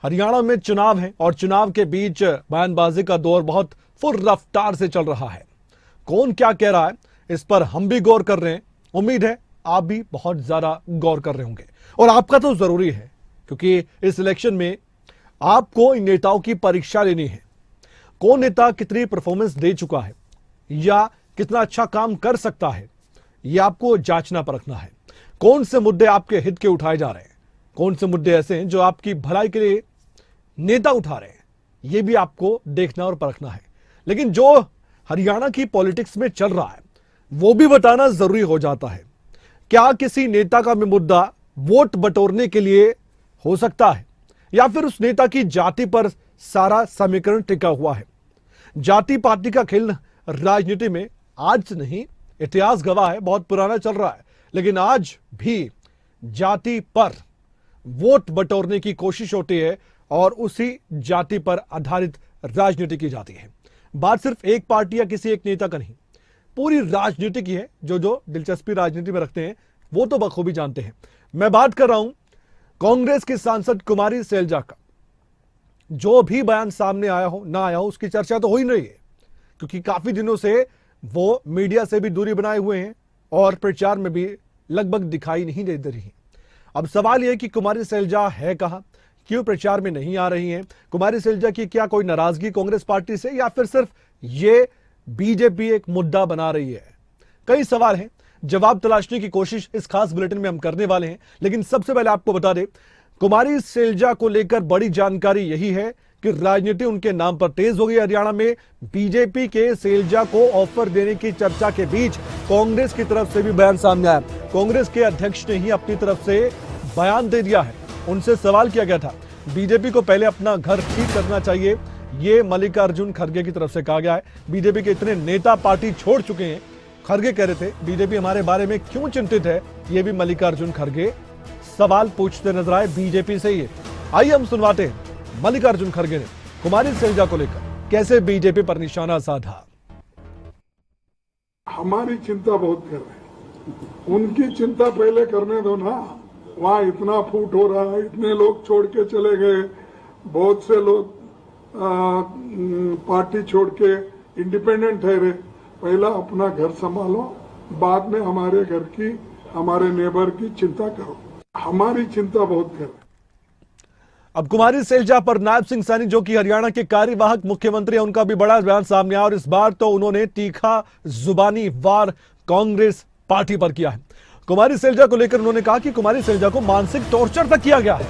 हरियाणा में चुनाव है और चुनाव के बीच बयानबाजी का दौर बहुत फुल रफ्तार से चल रहा है। कौन क्या कह रहा है इस पर हम भी गौर कर रहे हैं। उम्मीद है आप भी बहुत ज्यादा गौर कर रहे होंगे और आपका तो जरूरी है, क्योंकि इस इलेक्शन में आपको इन नेताओं की परीक्षा लेनी है। कौन नेता कितनी परफॉर्मेंस दे चुका है या कितना अच्छा काम कर सकता है, यह आपको जांचना परखना है। कौन से मुद्दे आपके हित के उठाए जा रहे हैं, कौन से मुद्दे ऐसे हैं जो आपकी भलाई के लिए नेता उठा रहे हैं, यह भी आपको देखना और परखना है। लेकिन जो हरियाणा की पॉलिटिक्स में चल रहा है वो भी बताना जरूरी हो जाता है। क्या किसी नेता का भी मुद्दा वोट बटोरने के लिए हो सकता है या फिर उस नेता की जाति पर सारा समीकरण टिका हुआ है। जाति पाति का खेल राजनीति में आज नहीं, इतिहास गवाह है, बहुत पुराना चल रहा है, लेकिन आज भी जाति पर वोट बटोरने की कोशिश होती है और उसी जाति पर आधारित राजनीति की जाती है। बात सिर्फ एक पार्टी या किसी एक नेता का नहीं, पूरी राजनीति की है। जो दिलचस्पी राजनीति में रखते हैं वो तो बखूबी जानते हैं। मैं बात कर रहा हूं कांग्रेस की सांसद कुमारी सैलजा का। जो भी बयान सामने आया हो ना आया हो, उसकी चर्चा तो हो ही नहीं है, क्योंकि काफी दिनों से वो मीडिया से भी दूरी बनाए हुए हैं और प्रचार में भी लगभग दिखाई नहीं दे रही। अब सवाल यह कि कुमारी सैलजा है कहां, क्यों प्रचार में नहीं आ रही हैं? कुमारी सैलजा की क्या कोई नाराजगी कांग्रेस पार्टी से या फिर सिर्फ ये बीजेपी एक मुद्दा बना रही है? कई सवाल हैं, जवाब तलाशने की कोशिश इस खास बुलेटिन में हम करने वाले हैं। लेकिन सबसे पहले आपको बता दें, कुमारी सैलजा को लेकर बड़ी जानकारी यही है कि राजनीति उनके नाम पर तेज हो गई हरियाणा में। बीजेपी के सैलजा को ऑफर देने की चर्चा के बीच कांग्रेस की तरफ से भी बयान सामने आया। कांग्रेस के अध्यक्ष ने ही अपनी तरफ से बयान दे दिया है। उनसे सवाल किया गया था, बीजेपी को पहले अपना घर ठीक करना चाहिए, ये मल्लिकार्जुन खड़गे की तरफ से कहा गया है। बीजेपी के इतने नेता पार्टी छोड़ चुके हैं। खड़गे कह रहे थे बीजेपी हमारे बारे में क्यों चिंतित है, ये भी मल्लिकार्जुन खड़गे सवाल पूछते नजर आए बीजेपी से ही। आइए हम सुनवाते हैं मल्लिकार्जुन खड़गे ने कुमारी सैलजा को लेकर कैसे बीजेपी पर निशाना साधा। हमारी चिंता बहुत कर रहे हैं, उनकी चिंता पहले करने दो ना। वहाँ इतना फूट हो रहा है, इतने लोग छोड़ के चले गए, बहुत से लोग पार्टी छोड़ के इंडिपेंडेंट ठहरे। पहला अपना घर संभालो, बाद में हमारे घर की, हमारे नेबर की चिंता करो। हमारी चिंता बहुत कर। अब कुमारी सैलजा पर नायब सिंह सैनी, जो कि हरियाणा के कार्यवाहक मुख्यमंत्री हैं, उनका भी बड़ा बयान सामने आया और इस बार तो उन्होंने तीखा जुबानी वार कांग्रेस पार्टी पर किया है। कुमारी सैलजा को लेकर उन्होंने कहा कि कुमारी सैलजा को मानसिक टॉर्चर तक किया गया है,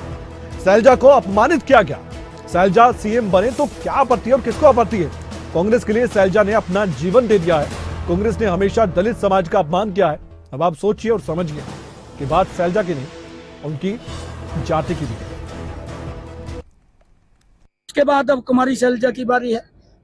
सैलजा को अपमानित किया गया। सैलजा सीएम बने तो क्या आपत्ति है और किसको आपत्ति है? कांग्रेस के लिए सैलजा ने अपना जीवन दे दिया है। कांग्रेस ने हमेशा दलित समाज का अपमान किया है। अब आप सोचिए और समझिए कि बात सैलजा की नहीं, उनकी जाति की भी है। उसके बाद अब कुमारी सैलजा की बारी है।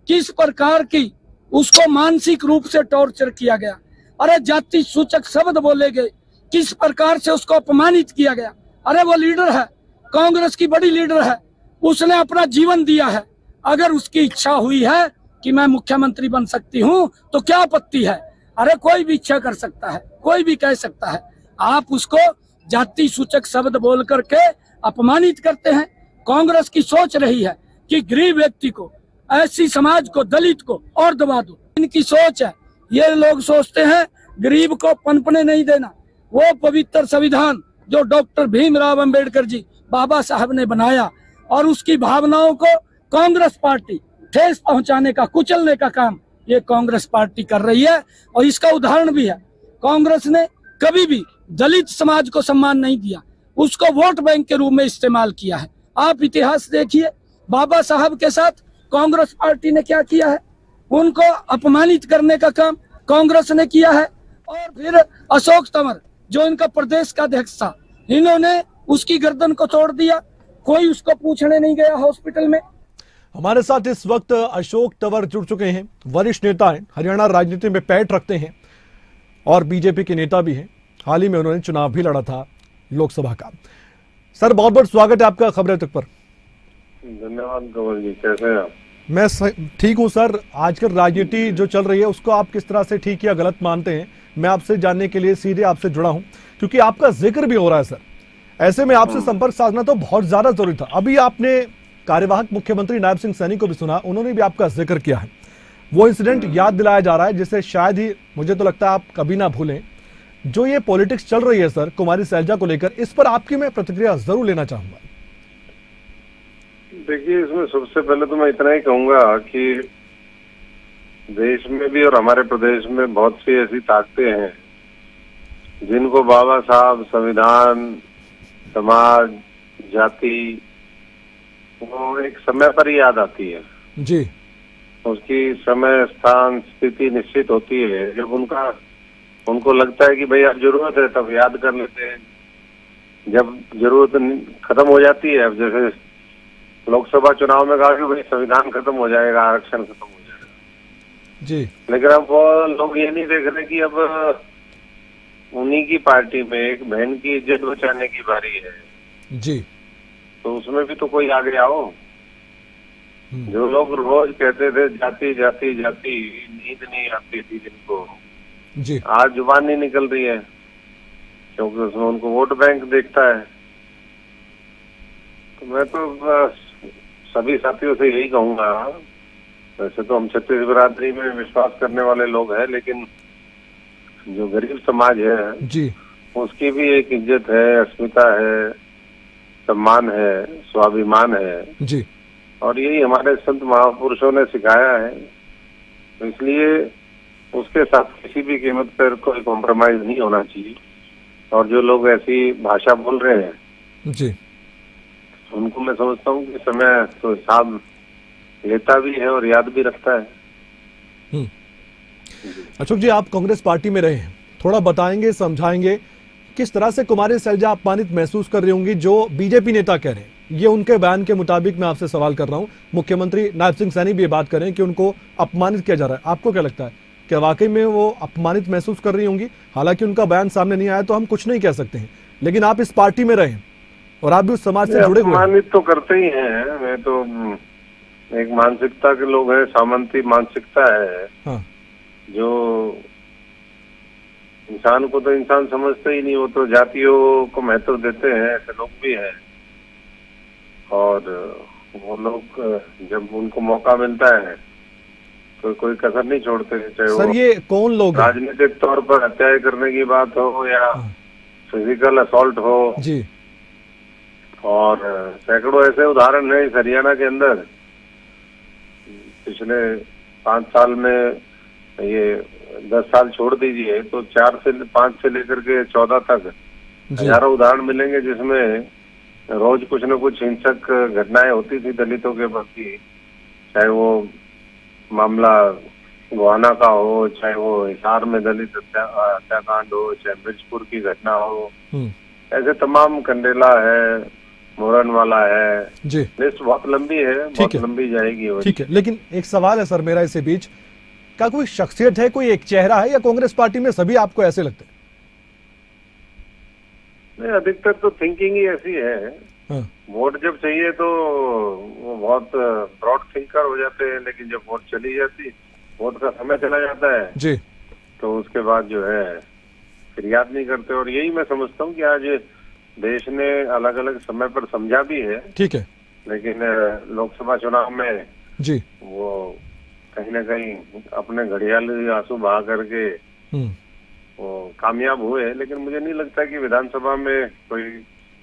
किस प्रकार की उसको मानसिक रूप से टॉर्चर किया गया, अरे जाति सूचक शब्द बोले गए, किस प्रकार से उसको अपमानित किया गया। अरे वो लीडर है, कांग्रेस की बड़ी लीडर है, उसने अपना जीवन दिया है। अगर उसकी इच्छा हुई है कि मैं मुख्यमंत्री बन सकती हूँ तो क्या आपत्ति है? अरे कोई भी इच्छा कर सकता है, कोई भी कह सकता है। आप उसको जाति सूचक शब्द बोल करके अपमानित करते हैं। कांग्रेस की सोच रही है कि गरीब व्यक्ति को, ऐसी समाज को, दलित को और दबा दो। इनकी सोच है। ये लोग सोचते हैं गरीब को पनपने नहीं देना। वो पवित्र संविधान जो डॉक्टर भीमराव अंबेडकर जी, बाबा साहब ने बनाया, और उसकी भावनाओं को कांग्रेस पार्टी ठेस पहुंचाने का, कुचलने का काम ये कांग्रेस पार्टी कर रही है। और इसका उदाहरण भी है, कांग्रेस ने कभी भी दलित समाज को सम्मान नहीं दिया, उसको वोट बैंक के रूप में इस्तेमाल किया है। आप इतिहास देखिए, बाबा साहब के साथ कांग्रेस पार्टी ने क्या किया है, उनको अपमानित करने का काम कांग्रेस ने किया है। और फिर अशोक तंवर जो इनका प्रदेश का अध्यक्ष था, इन्होंने उसकी गर्दन को तोड़ दिया, कोई उसको पूछने नहीं गया हॉस्पिटल में। हमारे साथ इस वक्त अशोक तंवर जुड़ चुके हैं, वरिष्ठ नेता हैं, हरियाणा राजनीति में पैठ रखते हैं और बीजेपी के नेता भी हैं। हाल ही में उन्होंने चुनाव भी लड़ा था लोकसभा का। सर बहुत बहुत स्वागत है आपका खबरें तक पर। धन्यवाद कमल जी, कैसे हैं आप? मैं ठीक हूं सर। आजकल राजनीति जो चल रही है उसको आप किस तरह से ठीक या गलत मानते हैं, मैं आपसे जानने के लिए सीधे आपसे जुड़ा हूं, क्योंकि आपका जिक्र भी हो रहा है सर। ऐसे में आपसे संपर्क साधना तो बहुत ज्यादा जरूरी था। अभी आपने कार्यवाहक मुख्यमंत्री नायब सिंह सैनी को भी सुना, उन्होंने भी आपका जिक्र किया है। वो इंसिडेंट याद दिलाया जा रहा है जिसे शायद ही, मुझे तो लगता है, आप कभी ना भूलें। जो ये पॉलिटिक्स चल रही है सर कुमारी शैलजा को लेकर, इस पर आपकी मैं प्रतिक्रिया जरूर लेना चाहूंगा। देखिए, इसमें सबसे पहले तो मैं इतना ही कहूंगा कि देश में भी और हमारे प्रदेश में बहुत सी ऐसी ताकतें हैं जिनको बाबा साहब, संविधान, समाज, जाति वो एक समय पर ही याद आती है जी। उसकी समय, स्थान, स्थिति निश्चित होती है। जब उनको लगता है कि भाई अब जरूरत है तब याद कर लेते हैं। जब जरूरत खत्म हो जाती है, अब जैसे लोकसभा चुनाव में कहा कि भाई संविधान खत्म हो जाएगा, आरक्षण खत्म हो जाएगा जी, लेकिन अब वो लोग ये नहीं देख रहे कि अब उन्हीं की पार्टी में एक बहन की इज्जत बचाने की बारी है जी। तो उसमें भी तो कोई आगे आओ। जो लोग रोज कहते थे जाति जाति जाति, नींद नहीं आती थी जिनको, जी, आज जुबान नहीं निकल रही है क्योंकि उसमें उनको वोट बैंक देखता है। तो मैं तो सभी साथियों से यही कहूंगा, वैसे तो हम छत्तीस बिरादरी में विश्वास करने वाले लोग हैं, लेकिन जो गरीब समाज है जी, उसकी भी एक इज्जत है, अस्मिता है, सम्मान है, स्वाभिमान है जी, और यही हमारे संत महापुरुषों ने सिखाया है। तो इसलिए उसके साथ किसी भी कीमत पर कोई कॉम्प्रोमाइज नहीं होना चाहिए। और जो लोग ऐसी भाषा बोल रहे हैं जी, उनको मैं समझता हूँ कि समय तो हिसाब लेता भी है और याद भी रखता है। अशोक जी, आप कांग्रेस पार्टी में रहे हैं, थोड़ा बताएंगे, समझाएंगे किस तरह से कुमारी शैलजा अपमानित महसूस कर रही होंगी जो बीजेपी नेता कह रहे हैं। ये उनके बयान के मुताबिक मैं आपसे सवाल कर रहा हूं। मुख्यमंत्री नायब सिंह सैनी भी ये बात कर रहे हैं कि उनको अपमानित किया जा रहा है। आपको क्या लगता है, क्या वाकई में वो अपमानित महसूस कर रही होंगी? हालांकि उनका बयान सामने नहीं आया तो हम कुछ नहीं कह सकते हैं, लेकिन आप इस पार्टी में रहे और आप भी उस समाज से जुड़े हुए हैं। अपमानित तो करते ही हैं। मैं तो एक मानसिकता के लोग हैं, सामंती मानसिकता है। हाँ, जो इंसान को तो इंसान समझते ही नहीं, वो तो जातियों को महत्व देते हैं, ऐसे लोग भी हैं। और वो लोग जब उनको मौका मिलता है तो कोई कसर नहीं छोड़ते, चाहे सर वो ये कौन लोग हैं? राजनीतिक तौर पर हत्या करने की बात हो या फिजिकल असॉल्ट हो। जी, और सैकड़ों ऐसे उदाहरण हैं इस हरियाणा के अंदर। पिछले 5 साल में, ये 10 साल छोड़ दीजिए तो 5 से लेकर के 14 तक हजारों उदाहरण मिलेंगे जिसमें रोज कुछ न कुछ हिंसक घटनाएं होती थी दलितों के प्रति। चाहे वो मामला गोहाना का हो, चाहे वो हिसार में दलित हत्याकांड हो, चाहे मिर्चपुर की घटना हो, ऐसे तमाम, कंडेला है, मोरन वाला है, जी, लिस्ट बहुत लंबी है, बहुत लंबी जाएगी। ठीक है, लेकिन एक सवाल है सर मेरा इसी बीच, क्या कोई शख्सियत है, कोई एक चेहरा है, या कांग्रेस पार्टी में सभी आपको ऐसे लगते हैं? नहीं, अधिकतर तो थिंकिंग ही ऐसी है। हाँ, वोट जब चाहिए तो वो बहुत ब्रॉड थिंकर हो जाते हैं, लेकिन जब वोट चली जाती, वोट का समय चला जाता है जी, तो उसके बाद जो है फिर याद नहीं करते। और यही मैं समझता हूँ कि आज देश ने अलग अलग समय पर समझा भी है, ठीक है, लेकिन लोकसभा चुनाव में जी, वो कहीं ना कहीं अपने घड़ियाली आंसू बहा करके वो कामयाब हुए। लेकिन मुझे नहीं लगता कि विधानसभा में कोई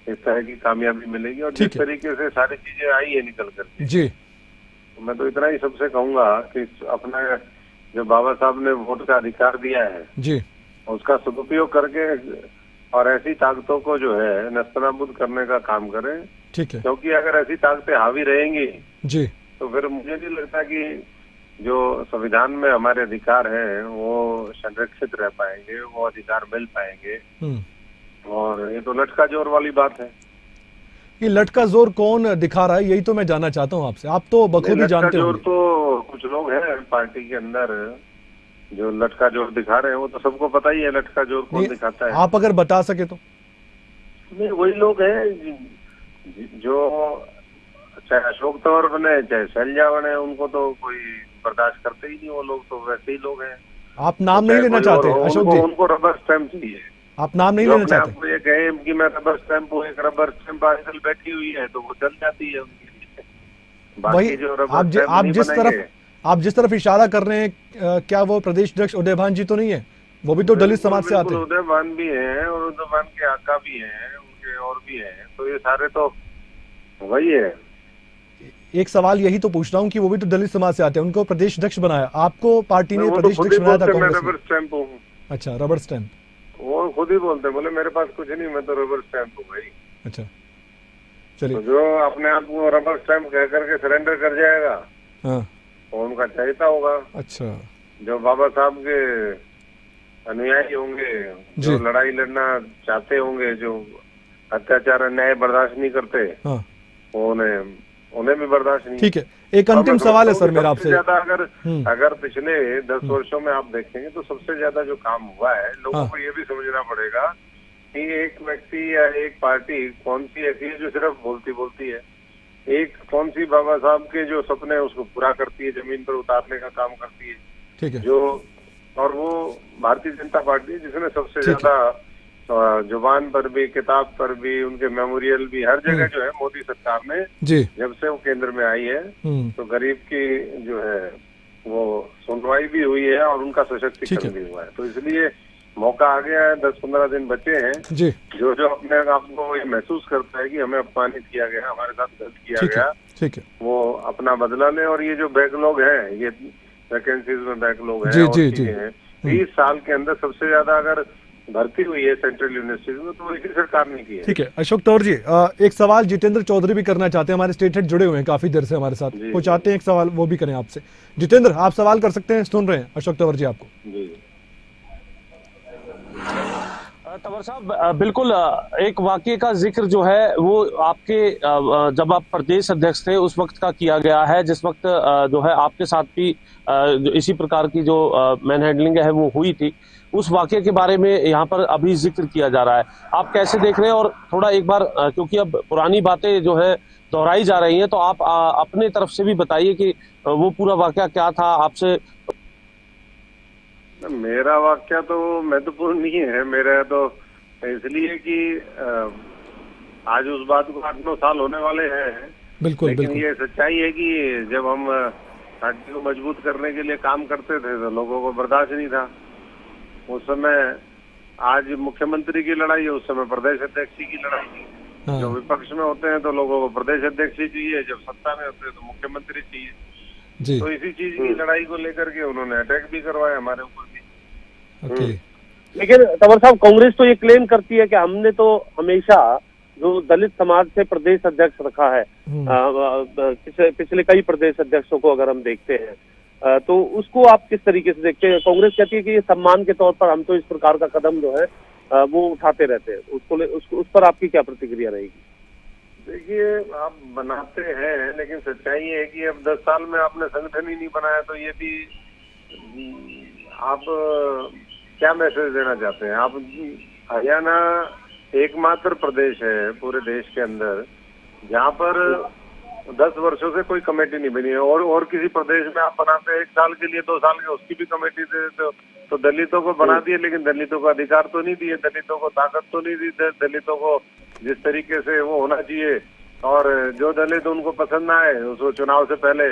इस तरह की कामयाबी मिलेगी। और जिस तरीके से सारी चीजें आई है निकल करके, जी, तो मैं तो इतना ही सबसे कहूंगा कि अपना जो बाबा साहब ने वोट का अधिकार दिया है जी, उसका सदुपयोग करके और ऐसी ताकतों को जो है नस्तनाबूद करने का काम करें। ठीक है, क्योंकि अगर ऐसी ताकतें हावी रहेंगी जी, तो फिर मुझे नहीं लगता कि जो संविधान में हमारे अधिकार हैं वो संरक्षित रह पाएंगे, वो अधिकार मिल पाएंगे। और ये तो लटका जोर वाली बात है। ये लटका जोर कौन दिखा रहा है, यही तो मैं जानना चाहता हूँ आपसे। आप तो बखूबी जानते हो। जोर तो कुछ लोग हैं पार्टी के अंदर जो लटका जोर दिखा रहे हैं, वो तो सबको पता ही है लटका जोर कौन दिखाता है। आप अगर बता सके तो। नहीं, वही लोग हैं जो चाहे अशोक तंवर बने चाहे शैलजा बने, उनको तो कोई बर्दाश्त करते ही नहीं। वो लोग तो वैसे ही लोग हैं। आप नाम नहीं लेना चाहते अशोक जी? उनको रबर स्टैम्प चाहिए। आप नाम नहीं जो लेना अपने चाहते? आपको ये कहे कि मैं रबर स्टैंप हूँ, एक रबर स्टैम्प आजकल बैठी हुई है तो वो चल जाती है उनके लिए। वही बाकी जो रबर स्टैम्प आप नहीं जिस बनेंगे। तरफ आप जिस तरफ इशारा कर रहे हैं, क्या वो प्रदेश अध्यक्ष उदयभान जी तो नहीं है? वो भी तो दलित बिल्कुल समाज से आते बिल्कुल, हैं। उदयभान भी हैं और उदयभान के आका भी हैं, उनके और भी हैं, तो ये सारे तो वही है। एक सवाल यही तो पूछ रहा हूँ कि वो भी तो दलित समाज से आते हैं, उनको प्रदेश अध्यक्ष बनाया, आपको पार्टी ने वो तो प्रदेश खुद अध्यक्ष ही बनाया था बोलते मैं कांग्रेस ने। रबर स्टैम्प हूँ। अच्छा, रबर स्टैंप। वो खुद ही बोलते हैं, बोले मेरे पास कुछ नहीं, मैं तो रबर स्टैम्प हूँ भाई। अच्छा, तो चलिए। जो अपने आप को रबर स्टैम्प कह करके सरेंडर कर जाएगा हाँ, वो उनका चहेता होगा। अच्छा जो बाबा साहब के अनुयायी होंगे, जो जी। लड़ाई लड़ना चाहते होंगे, जो अत्याचार अन्याय बर्दाश्त नहीं करते, हाँ, वो उन्हें भी बर्दाश्त नहीं है। ठीक है। एक और अंतिम मैं सवाल है समझता सर हूँ कि मेरा सबसे आपसे। ज्यादा हम्म, अगर पिछले 10 वर्षों में आप देखेंगे तो सबसे ज्यादा जो काम हुआ है, लोगों हाँ, को ये भी समझना पड़ेगा कि एक व्यक्ति या एक पार्टी कौन सी ऐसी है जो सिर्फ बोलती बोलती है, एक कौन सी बाबा साहब के जो सपने हैं उसको पूरा करती है, जमीन पर उतारने का काम करती है, ठीक है, जो और वो भारतीय जनता पार्टी जिसने सबसे ठीक है। ज्यादा जुबान पर भी, किताब पर भी, उनके मेमोरियल भी, हर जगह जो है मोदी सरकार ने जी। जब से वो केंद्र में आई है तो गरीब की जो है वो सुनवाई भी हुई है और उनका ठीक सशक्तिकरण है भी हुआ है। तो इसलिए मौका आ गया है, 10-15 दिन बचे हैं। जी। जो जो अपने आप को ये महसूस करता है कि हमें अपमानित किया गया, हमारे साथ गलत किया ठीक है, गया, ठीक है। वो अपना बदला ले। और ये जो बैकलॉग है, ये वैकेंसीज में बैकलॉग है जी और जी जी। चीजें हैं, 20 साल के अंदर सबसे ज्यादा अगर भर्ती हुई है सेंट्रल यूनिवर्सिटीज में तो इसी सरकार ने की है। ठीक है अशोक तंवर जी, एक सवाल जितेंद्र चौधरी भी करना चाहते हैं, हमारे स्टेट हेड जुड़े हुए हैं काफी देर से हमारे साथ, जी, वो चाहते हैं एक सवाल वो भी करें आपसे। जितेंद्र, आप सवाल कर सकते हैं, सुन रहे हैं अशोक तंवर जी आपको। जी तंवर साहब, बिल्कुल एक वाकये का जिक्र जो है वो आपके जब आप प्रदेश अध्यक्ष थे उस वक्त का किया गया है, जिस वक्त जो है आपके साथ भी जो इसी प्रकार की जो मैन हैंडलिंग है वो हुई थी, उस वाकये के बारे में यहाँ पर अभी जिक्र किया जा रहा है। आप कैसे देख रहे हैं? और थोड़ा एक बार क्योंकि अब पुरानी बातें जो है दोहराई जा रही हैं, तो आप अपने तरफ से भी बताइए कि वो पूरा वाकया क्या था आपसे। मेरा वाक्य तो महत्वपूर्ण नहीं है, मेरा तो इसलिए कि आज उस बात को 8-9 साल होने वाले हैं। बिल्कुल लेकिन बिल्कुल। ये सच्चाई है कि जब हम पार्टी को मजबूत करने के लिए काम करते थे तो लोगों को बर्दाश्त नहीं था। उस समय आज मुख्यमंत्री की लड़ाई है, उस समय प्रदेश अध्यक्ष की लड़ाई थी। हाँ, जब विपक्ष में होते हैं तो लोगों को प्रदेश अध्यक्ष ही चाहिए, जब सत्ता में होते हैं तो मुख्यमंत्री चाहिए। जी। तो इसी चीज की लड़ाई को लेकर के उन्होंने अटैक भी करवाया हमारे ऊपर भी। ओके। लेकिन तंवर साहब, कांग्रेस तो ये क्लेम करती है कि हमने तो हमेशा जो दलित समाज से प्रदेश अध्यक्ष रखा है, पिछले कई प्रदेश अध्यक्षों को अगर हम देखते हैं, तो उसको आप किस तरीके से देखते हैं? कांग्रेस कहती है कि ये सम्मान के तौर पर हम तो इस प्रकार का कदम जो है वो उठाते रहते हैं, उस पर आपकी क्या प्रतिक्रिया रहेगी? देखिए, आप बनाते हैं लेकिन सच्चाई है कि अब 10 साल में आपने संगठन ही नहीं बनाया, तो ये भी आप क्या मैसेज देना चाहते हैं? आप हरियाणा एकमात्र प्रदेश है पूरे देश के अंदर जहाँ पर 10 वर्षों से कोई कमेटी नहीं बनी है, और किसी प्रदेश में आप बनाते हैं 1 साल के लिए, 2 साल के, उसकी भी कमेटी दे देते हो। तो दलितों को बना दिए लेकिन दलितों को अधिकार तो नहीं दिए, दलितों को ताकत तो नहीं दी, दलितों को जिस तरीके से वो होना चाहिए, और जो दलित उनको पसंद ना आए उसको चुनाव से पहले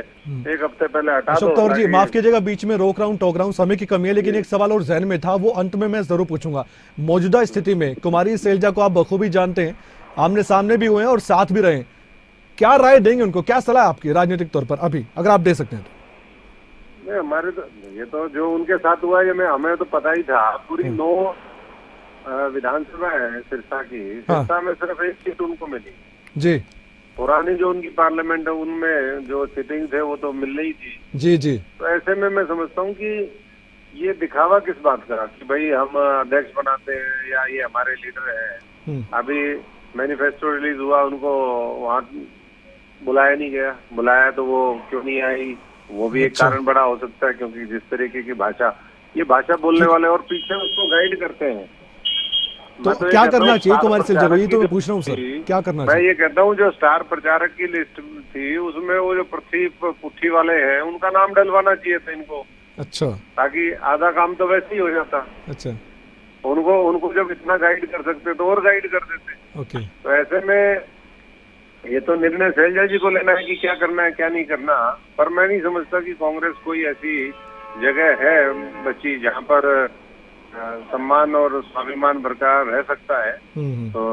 1 हफ्ते पहले हटा दो। अशोक तंवर जी, माफ कीजिएगा बीच में रोक रहा हूं, टोक रहा हूं, समय की कमी है, लेकिन एक सवाल और जहन में था, वो अंत में मैं जरूर पूछूंगा। मौजूदा स्थिति में कुमारी शैलजा को आप बखूबी जानते हैं, आमने सामने भी हुए हैं और साथ भी रहे हैं, क्या राय देंगे उनको, क्या सलाह आपकी राजनीतिक तौर पर अभी अगर आप दे सकते हैं तो? नहीं, हमारे तो ये तो जो उनके साथ हुआ ये हमें तो पता ही था। पूरी 9 विधानसभा है सिरसा की, सिरसा में सिर्फ 1 सीट उनको मिली जी। पुरानी जो उनकी पार्लियामेंट है उनमें जो सिटिंग थे वो तो मिल रही थी। जी जी। तो ऐसे में मैं समझता हूँ कि ये दिखावा किस बात का कि भाई हम अध्यक्ष बनाते हैं या ये हमारे लीडर है। अभी मैनिफेस्टो रिलीज हुआ, उनको वहाँ बुलाया नहीं गया, बुलाया तो वो क्यों नहीं आई, वो भी एक कारण बड़ा हो सकता है, क्योंकि जिस तरीके की भाषा, ये भाषा बोलने वाले और पीछे उसको गाइड करते हैं। तो क्या करना चाहिए कुमारी शैलजा को, ये तो मैं पूछ रहा हूँ सर, क्या करना चाहिए? मैं ये कहता हूँ जो स्टार प्रचारक की लिस्ट थी उसमें वो जो पृथ्वी पुट्ठी वाले हैं उनका नाम डलवाना चाहिए था इनको। अच्छा। ताकि आधा काम तो वैसे ही हो जाता। अच्छा। उनको उनको जब इतना गाइड कर सकते तो और गाइड कर देते। ओके। तो ऐसे में ये तो निर्णय शैलजा जी को लेना है कि क्या करना है क्या नहीं करना, पर मैं नहीं समझता कि कांग्रेस कोई ऐसी जगह है बच्ची जहाँ पर सम्मान और स्वाभिमान बरकरार रह सकता है। तो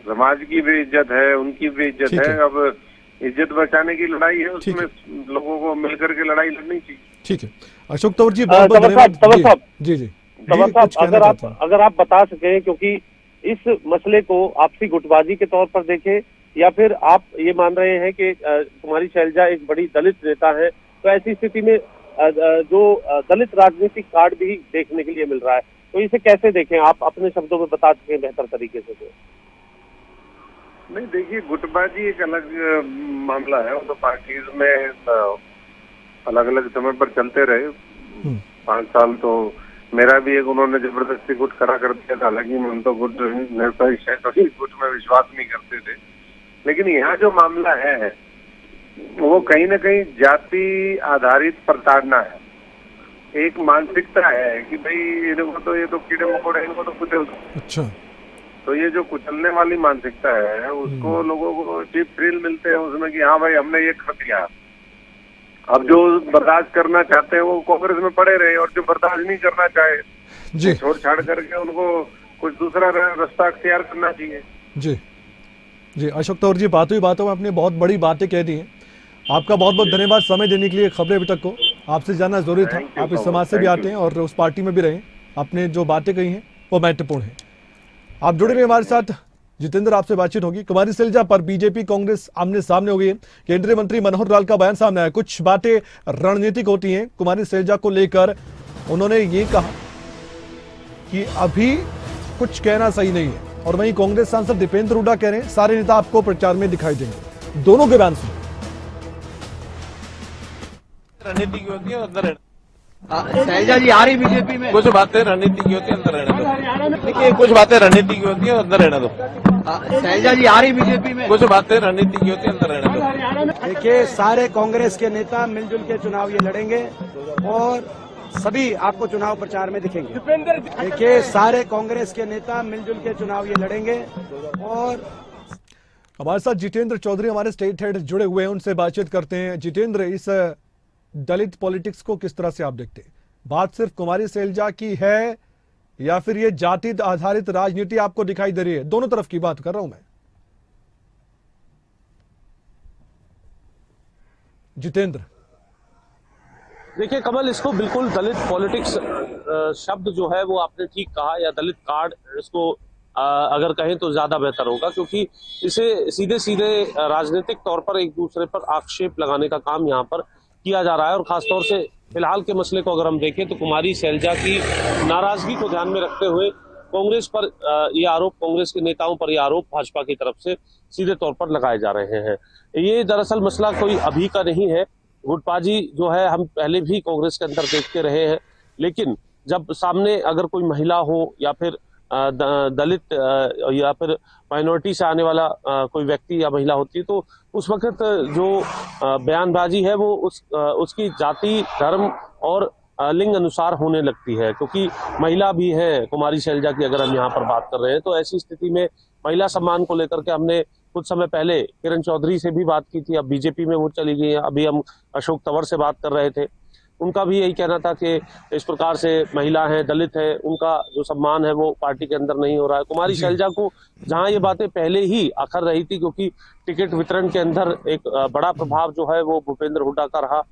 समाज की भी इज्जत है, उनकी भी इज्जत है। अब इज्जत बचाने की लड़ाई है, उसमें लोगों को मिलकर के लड़ाई लड़नी चाहिए। ठीक है, अशोक तंवर जी बहुत बहुत धन्यवाद। जी जी अगर आप बता सके, क्योंकि इस मसले को आपसी गुटबाजी के तौर पर देखें या फिर आप ये मान रहे हैं कि कुमारी शैलजा एक बड़ी दलित नेता है, तो ऐसी स्थिति में जो दलित राजनीतिक कार्ड भी देखने के लिए मिल रहा है, तो इसे कैसे देखें? आप अपने शब्दों में बता सकें बेहतर तरीके से। नहीं, देखिए, गुटबाजी एक अलग मामला है, वो तो पार्टीज में अलग अलग समय पर चलते रहे। 5 साल तो मेरा भी एक उन्होंने जबरदस्ती गुट खड़ा कर दिया था, हालांकि हम तो गुट निरपेक्ष है, तो गुट में विश्वास नहीं करते थे। लेकिन यहाँ जो मामला है वो कहीं ना कहीं जाति आधारित प्रताड़ना है। एक मानसिकता है कि भाई इनको तो ये तो कीड़े मकोड़े, इनको तो कुचल दो। अच्छा। तो ये जो कुचलने वाली मानसिकता है, उसको लोगों को चीप थ्रिल मिलते हैं उसमें कि हाँ भाई हमने ये कर दिया। अब जो बर्दाश्त करना चाहते हैं वो कांग्रेस में पड़े रहे, और जो बर्दाश्त नहीं करना चाहे छोड़ छाड़ करके उनको कुछ दूसरा रास्ता अख्तियार करना चाहिए। जी जी, अशोक तंवर जी, बातों में आपने बहुत बड़ी बातें कह दी हैं। आपका बहुत बहुत धन्यवाद समय देने के लिए। खबरें अभी तक को आपसे जानना जरूरी था, आप इस समाज से भी आते हैं और उस पार्टी में भी रहे। आपने जो बातें कही हैं वो महत्वपूर्ण है। आप जुड़े रहे हमारे साथ। जितेंद्र, आपसे बातचीत होगी। कुमारी शैलजा पर बीजेपी कांग्रेस आमने सामने हो गई है। केंद्रीय मंत्री मनोहर लाल का बयान सामने आया। कुछ बातें रणनीतिक होती हैं कुमारी शैलजा को लेकर। उन्होंने ये कहा कि अभी कुछ कहना सही नहीं है, और वहीं कांग्रेस सांसद दीपेंद्र हुड्डा कह रहे हैं सारे नेता आपको प्रचार में दिखाई देंगे। दोनों के बयान सुनो। रणनीति की होती है अंदर शैलजा जी आ रही बीजेपी में। कुछ बातें रणनीति की होती है, अंदर रहने दो। देखिए, कुछ बातें रणनीति की होती है, अंदर रहने दो। शैलजा जी आ रही बीजेपी में। कुछ बातें रणनीति की होती है, अंदर रहने दो। देखिए, सारे कांग्रेस के नेता मिलजुल के चुनाव ये लड़ेंगे और सभी आपको चुनाव प्रचार में दिखेंगे। देखिए, सारे कांग्रेस के नेता मिलजुल के चुनाव ये लड़ेंगे। और हमारे साथ जितेंद्र चौधरी हमारे स्टेट हेड जुड़े हुए हैं, उनसे बातचीत करते हैं। जितेंद्र, इस दलित पॉलिटिक्स को किस तरह से आप देखते हैं? बात सिर्फ कुमारी शैलजा की है या फिर ये जाति आधारित राजनीति आपको दिखाई दे रही है? दोनों तरफ की बात कर रहा हूं मैं। जितेंद्र, देखिए कमल, इसको बिल्कुल दलित पॉलिटिक्स शब्द जो है वो आपने ठीक कहा, या दलित कार्ड इसको अगर कहें तो ज्यादा बेहतर होगा, क्योंकि इसे सीधे सीधे राजनीतिक तौर पर एक दूसरे पर आक्षेप लगाने का काम यहाँ पर किया जा रहा है। और खासतौर से फिलहाल के मसले को अगर हम देखें तो कुमारी शैलजा की नाराजगी को ध्यान में रखते हुए कांग्रेस पर ये आरोप, कांग्रेस के नेताओं पर ये आरोप भाजपा की तरफ से सीधे तौर पर लगाए जा रहे हैं। ये दरअसल मसला कोई अभी का नहीं है। गुटबाजी जो है हम पहले भी कांग्रेस के अंदर देखते रहे हैं, लेकिन जब सामने अगर कोई महिला हो या फिर दलित या फिर माइनॉरिटी से आने वाला कोई व्यक्ति या महिला होती है, तो उस वक्त जो बयानबाजी है वो उसकी जाति, धर्म और लिंग अनुसार होने लगती है, क्योंकि महिला भी है कुमारी शैलजा की अगर हम यहाँ पर बात कर रहे हैं। तो ऐसी स्थिति में महिला सम्मान को लेकर के हमने कुछ समय पहले किरण चौधरी से भी बात की थी, अब बीजेपी में वो चली गई है। अभी हम अशोक तंवर से बात कर रहे थे, उनका भी यही कहना था कि इस प्रकार से महिला है, दलित है, उनका जो सम्मान है वो पार्टी के अंदर नहीं हो रहा है। कुमारी शैलजा को जहां ये बातें पहले ही आखिर रही थी, क्योंकि टिकट वितरण के अंदर एक बड़ा प्रभाव जो है वो भूपेंद्र हुड्डा का रहा,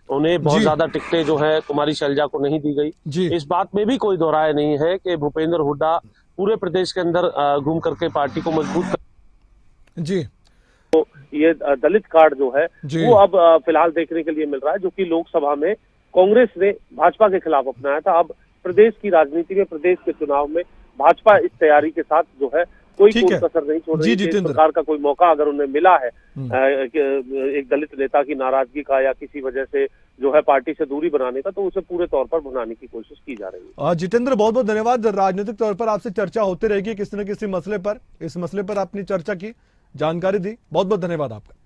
उन्हें बहुत ज्यादा टिकटें जो है कुमारी शैलजा को नहीं दी गई। इस बात में भी कोई दो राय नहीं है कि भूपेंद्र हुड्डा पूरे प्रदेश के अंदर घूम करके पार्टी को मजबूत जी। तो ये दलित कार्ड जो है वो अब फिलहाल देखने के लिए मिल रहा है, जो कि लोकसभा में कांग्रेस ने भाजपा के खिलाफ अपनाया था। अब प्रदेश की राजनीति में, प्रदेश के चुनाव में भाजपा इस तैयारी के साथ जो है कोई कसर नहीं छोड़ रही है। इस प्रकार का कोई मौका अगर उन्हें मिला है एक दलित नेता की नाराजगी का या किसी वजह से जो है पार्टी से दूरी बनाने का, तो उसे पूरे तौर पर भुनाने की कोशिश की जा रही है। जितेंद्र, बहुत बहुत धन्यवाद। राजनीतिक तौर पर आपसे चर्चा होती रहेगी किसी न किसी मसले पर। इस मसले पर आपने चर्चा की, जानकारी दी, बहुत बहुत धन्यवाद आपका।